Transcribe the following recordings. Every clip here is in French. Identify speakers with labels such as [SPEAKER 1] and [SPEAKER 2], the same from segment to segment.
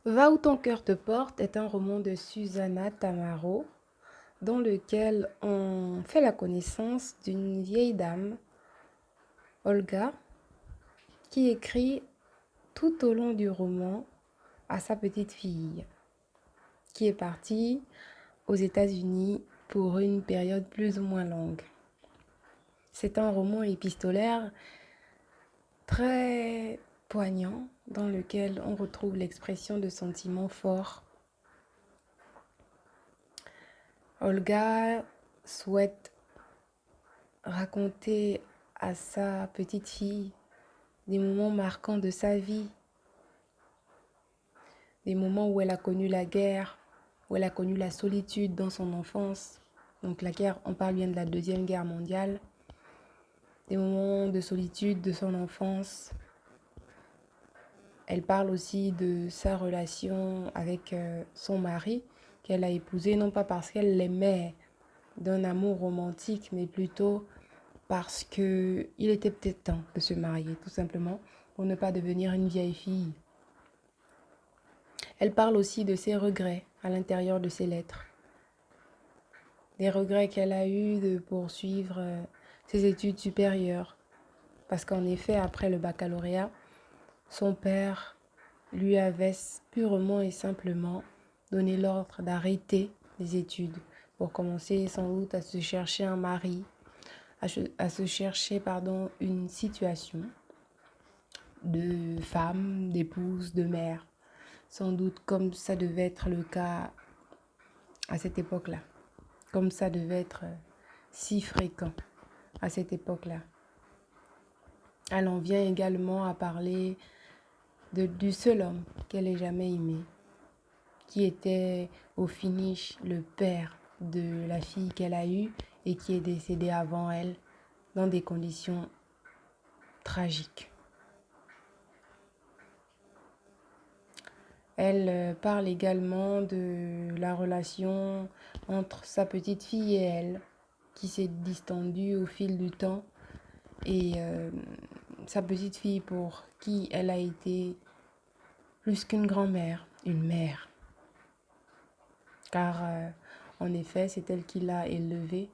[SPEAKER 1] Va où ton cœur te porte est un roman de Susanna Tamaro dans lequel on fait la connaissance d'une vieille dame, Olga, qui écrit tout au long du roman à sa petite fille, qui est partie aux États-Unis pour une période plus ou moins longue. C'est un roman épistolaire très poignant dans lequel on retrouve l'expression de sentiments forts. Olga souhaite raconter à sa petite fille des moments marquants de sa vie, des moments où elle a connu la guerre, où elle a connu la solitude dans son enfance. Donc la guerre, on parle bien de la Deuxième Guerre mondiale. Des moments de solitude de son enfance. Elle parle aussi de sa relation avec son mari, qu'elle a épousé, non pas parce qu'elle l'aimait d'un amour romantique, mais plutôt parce qu'il était peut-être temps de se marier, tout simplement, pour ne pas devenir une vieille fille. Elle parle aussi de ses regrets à l'intérieur de ses lettres. Des regrets qu'elle a eus de poursuivre ses études supérieures. Parce qu'en effet, après le baccalauréat, son père lui avait purement et simplement donné l'ordre d'arrêter les études pour commencer sans doute à se chercher un mari, à se chercher une situation de femme, d'épouse, de mère. Sans doute comme ça devait être le cas à cette époque-là. Comme ça devait être si fréquent à cette époque-là. Elle en vient également à parler du seul homme qu'elle ait jamais aimé, qui était au finish le père de la fille qu'elle a eue et qui est décédé avant elle dans des conditions tragiques. Elle parle également de la relation entre sa petite fille et elle, qui s'est distendue au fil du temps, et sa petite fille pour qui elle a été plus qu'une grand-mère, une mère. Car en effet, c'est elle qui l'a élevée.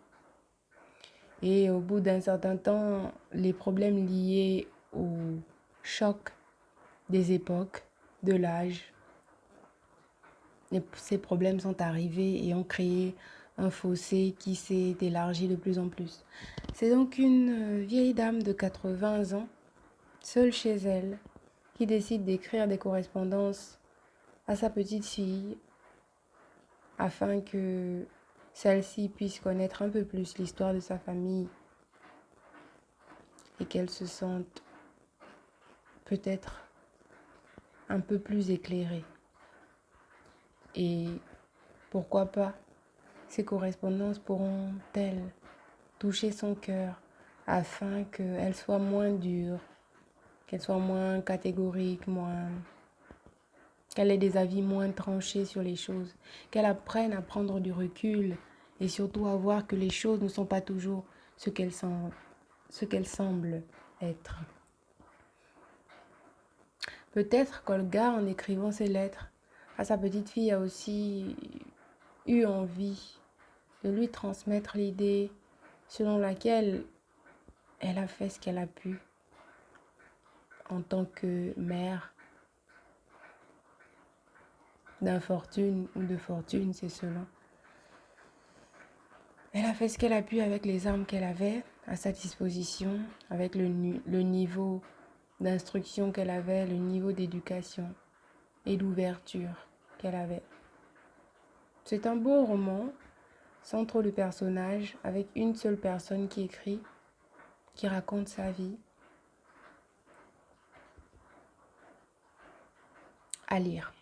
[SPEAKER 1] Et au bout d'un certain temps, les problèmes liés au choc des époques, de l'âge, ces problèmes sont arrivés et ont créé un fossé qui s'est élargi de plus en plus. C'est donc une vieille dame de 80 ans, seule chez elle, qui décide d'écrire des correspondances à sa petite fille afin que celle-ci puisse connaître un peu plus l'histoire de sa famille et qu'elle se sente peut-être un peu plus éclairée. Et pourquoi pas, ces correspondances pourront-elles toucher son cœur afin qu'elle soit moins dure, qu'elle soit moins catégorique, qu'elle ait des avis moins tranchés sur les choses, qu'elle apprenne à prendre du recul et surtout à voir que les choses ne sont pas toujours ce qu'elles semblent être. Peut-être qu'Olga, en écrivant ses lettres à sa petite fille, a aussi eu envie de lui transmettre l'idée selon laquelle elle a fait ce qu'elle a pu en tant que mère d'infortune ou de fortune, c'est selon. Elle a fait ce qu'elle a pu avec les armes qu'elle avait à sa disposition, avec le niveau d'instruction qu'elle avait, le niveau d'éducation et d'ouverture qu'elle avait. C'est un beau roman, sans trop de personnages, avec une seule personne qui écrit, qui raconte sa vie. À lire.